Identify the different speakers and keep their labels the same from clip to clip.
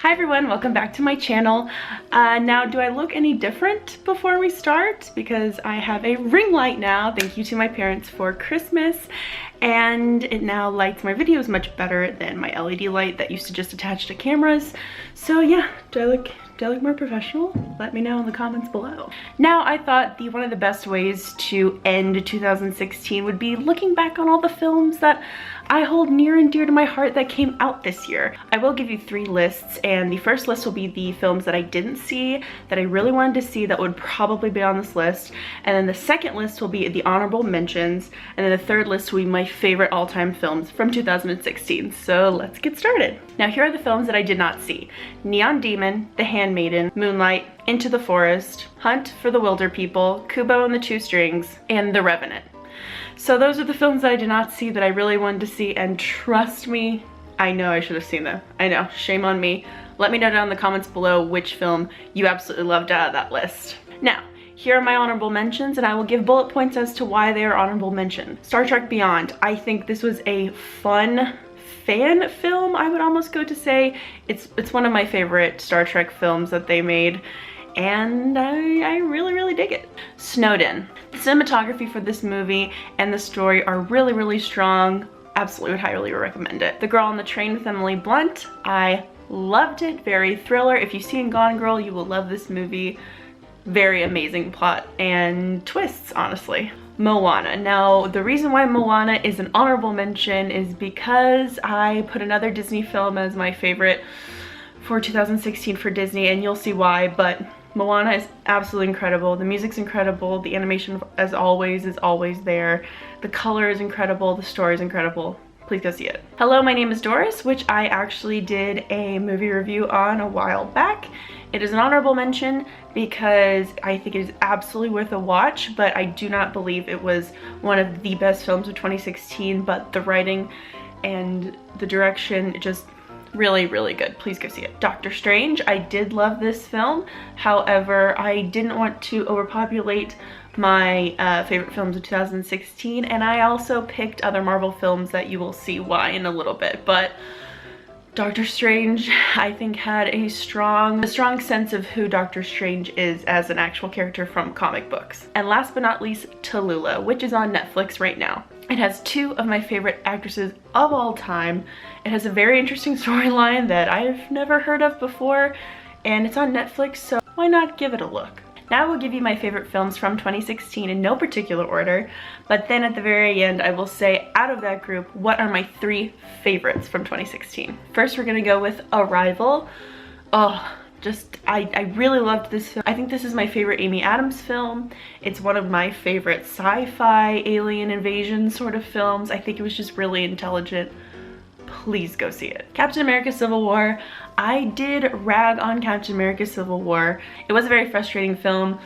Speaker 1: Hi everyone, welcome back to my channel. Now, do I look any different before we start? Because I have a ring light now, thank you to my parents for Christmas, and it now lights my videos much better than my LED light that used to just attach to cameras. So yeah, do I look more professional? Let me know in the comments below. Now, I thought one of the best ways to end 2016 would be looking back on all the films that I hold near and dear to my heart that came out this year. I will give you 3 lists, and the first list will be the films that I didn't see, that I really wanted to see, that would probably be on this list. And then the second list will be the honorable mentions, and then the third list will be my favorite all-time films from 2016. So let's get started. Now, here are the films that I did not see: Neon Demon, The Handmaiden, Moonlight, Into the Forest, Hunt for the Wilder People, Kubo and the Two Strings, and The Revenant. So those are the films that I did not see that I really wanted to see, and trust me, I know I should have seen them. I know, shame on me. Let me know down in the comments below which film you absolutely loved out of that list. Now, here are my honorable mentions, and I will give bullet points as to why they are honorable mention. Star Trek Beyond. I think this was a fun fan film, I would almost go to say. It's one of my favorite Star Trek films that they made, and I really dig it. Snowden. The cinematography for this movie and the story are really strong. Absolutely would highly recommend it. The Girl on the Train with Emily Blunt. I loved it. Very thriller. If you've seen Gone Girl, you will love this movie. Very amazing plot and twists, honestly. Moana. Now, the reason why Moana is an honorable mention is because I put another Disney film as my favorite for 2016 for Disney, and you'll see why, but Moana is absolutely incredible. The music's incredible. The animation, as always, is always there. The color is incredible. The story is incredible. Please go see it. Hello, my name is Doris, which I actually did a movie review on a while back. It is an honorable mention because I think it is absolutely worth a watch, but I do not believe it was one of the best films of 2016, but the writing and the direction just really good. Please go see it. Doctor Strange. I did love this film. However, I didn't want to overpopulate my favorite films of 2016, and I also picked other Marvel films that you will see why in a little bit. But Doctor Strange, I think, had a strong sense of who Doctor Strange is as an actual character from comic books. And last but not least, Tallulah, which is on Netflix right now. It has 2 of my favorite actresses of all time. It has a very interesting storyline that I've never heard of before, and it's on Netflix, so why not give it a look? Now I will give you my favorite films from 2016 in no particular order, but then at the very end I will say, out of that group, what are my 3 favorites from 2016. First, we're gonna go with Arrival. I really loved this film. I think this is my favorite Amy Adams film. It's one of my favorite sci-fi alien invasion sort of films. I think it was just really intelligent. Please go see it. Captain America Civil War. I did rag on Captain America Civil War. It was a very frustrating film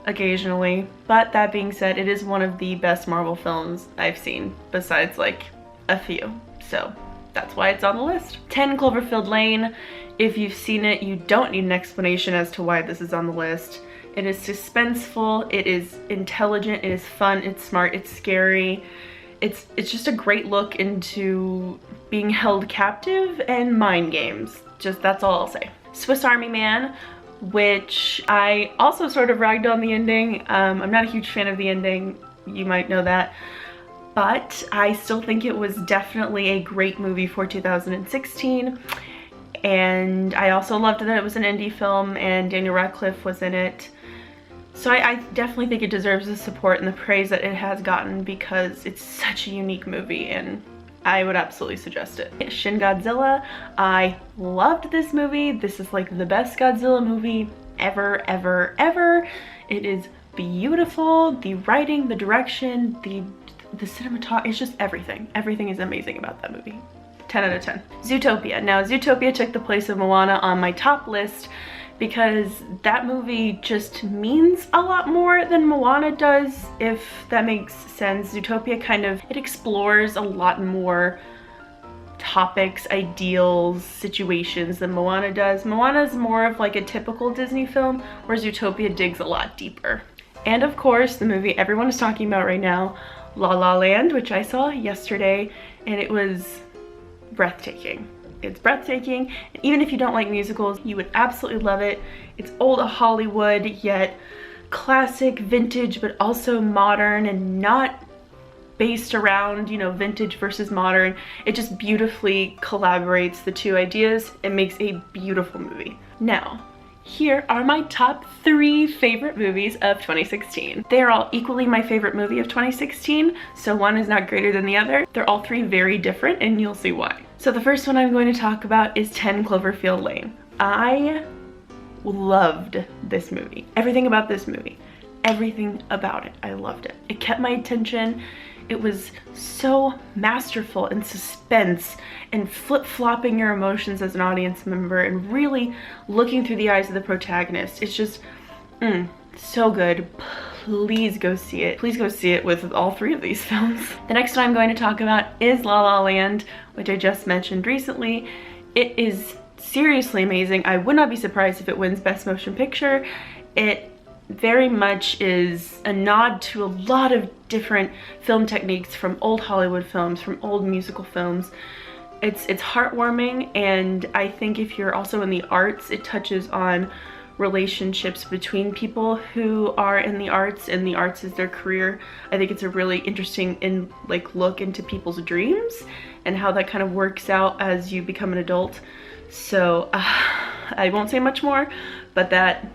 Speaker 1: occasionally, but that being said, it is one of the best Marvel films I've seen, besides like a few. So that's why it's on the list. 10 Cloverfield Lane. If you've seen it, you don't need an explanation as to why this is on the list. It is suspenseful, it is intelligent, it is fun, it's smart, it's scary. It's just a great look into being held captive and mind games. Just, that's all I'll say. Swiss Army Man, which I also sort of ragged on the ending. I'm not a huge fan of the ending, you might know that. But I still think it was definitely a great movie for 2016. And I also loved that it was an indie film and Daniel Radcliffe was in it. So I definitely think it deserves the support and the praise that it has gotten because it's such a unique movie, and I would absolutely suggest it. Shin Godzilla. I loved this movie. This is like the best Godzilla movie ever. It is beautiful. The writing, the direction, the cinematography, it's just everything. Everything is amazing about that movie. 10 out of 10. Zootopia. Now, Zootopia took the place of Moana on my top list because that movie just means a lot more than Moana does, if that makes sense. Zootopia it explores a lot more topics, ideals, situations than Moana does. Moana is more of like a typical Disney film, whereas Zootopia digs a lot deeper. And of course, the movie everyone is talking about right now, La La Land, which I saw yesterday, and it was breathtaking. It's breathtaking, and even if you don't like musicals, you would absolutely love it. It's old Hollywood, yet classic, vintage, but also modern, and not based around, you know, vintage versus modern. It just beautifully collaborates the two ideas and makes a beautiful movie. Now, here are my top 3 favorite movies of 2016. They are all equally my favorite movie of 2016, so one is not greater than the other. They're all 3 very different, and you'll see why. So the first one I'm going to talk about is 10 Cloverfield Lane. I loved this movie. Everything about this movie. Everything about it. I loved it. It kept my attention. It was so masterful in suspense and flip-flopping your emotions as an audience member and really looking through the eyes of the protagonist. It's just, so good. Please go see it. Please go see it with all 3 of these films. The next one I'm going to talk about is La La Land, which I just mentioned recently. It is seriously amazing. I would not be surprised if it wins Best Motion Picture. It very much is a nod to a lot of different film techniques from old Hollywood films, from old musical films. It's heartwarming, and I think if you're also in the arts, it touches on relationships between people who are in the arts, and the arts is their career. I think it's a really interesting look into people's dreams and how that kind of works out as you become an adult. So I won't say much more, but that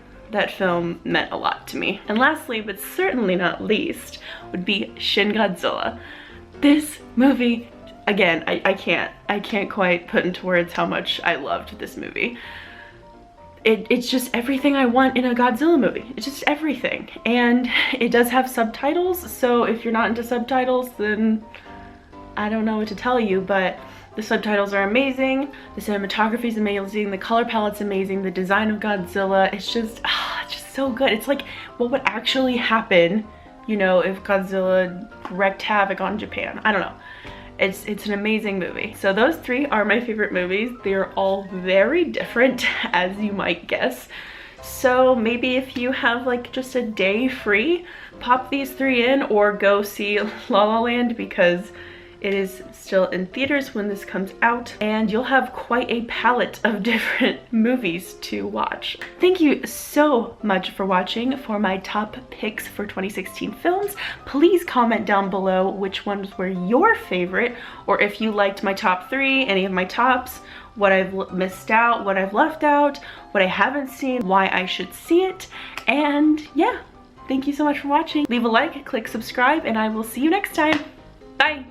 Speaker 1: film meant a lot to me. And lastly, but certainly not least, would be Shin Godzilla. This movie, again, I can't quite put into words how much I loved this movie. It's just everything I want in a Godzilla movie. It's just everything. And it does have subtitles, so if you're not into subtitles, then I don't know what to tell you, but the subtitles are amazing, the cinematography is amazing, the color palette's amazing, the design of Godzilla, it's just so good. It's like what would actually happen, you know, if Godzilla wreaked havoc on Japan. I don't know. It's an amazing movie. So those 3 are my favorite movies. They're all very different, as you might guess. So maybe if you have like just a day free, pop these 3 in or go see La La Land, because it is still in theaters when this comes out, and you'll have quite a palette of different movies to watch. Thank you so much for watching. For my top picks for 2016 films, please comment down below which ones were your favorite, or if you liked my top 3, any of my tops, what I've missed out, what I've left out, what I haven't seen, why I should see it. And yeah, thank you so much for watching. Leave a like, click subscribe, and I will see you next time. Bye!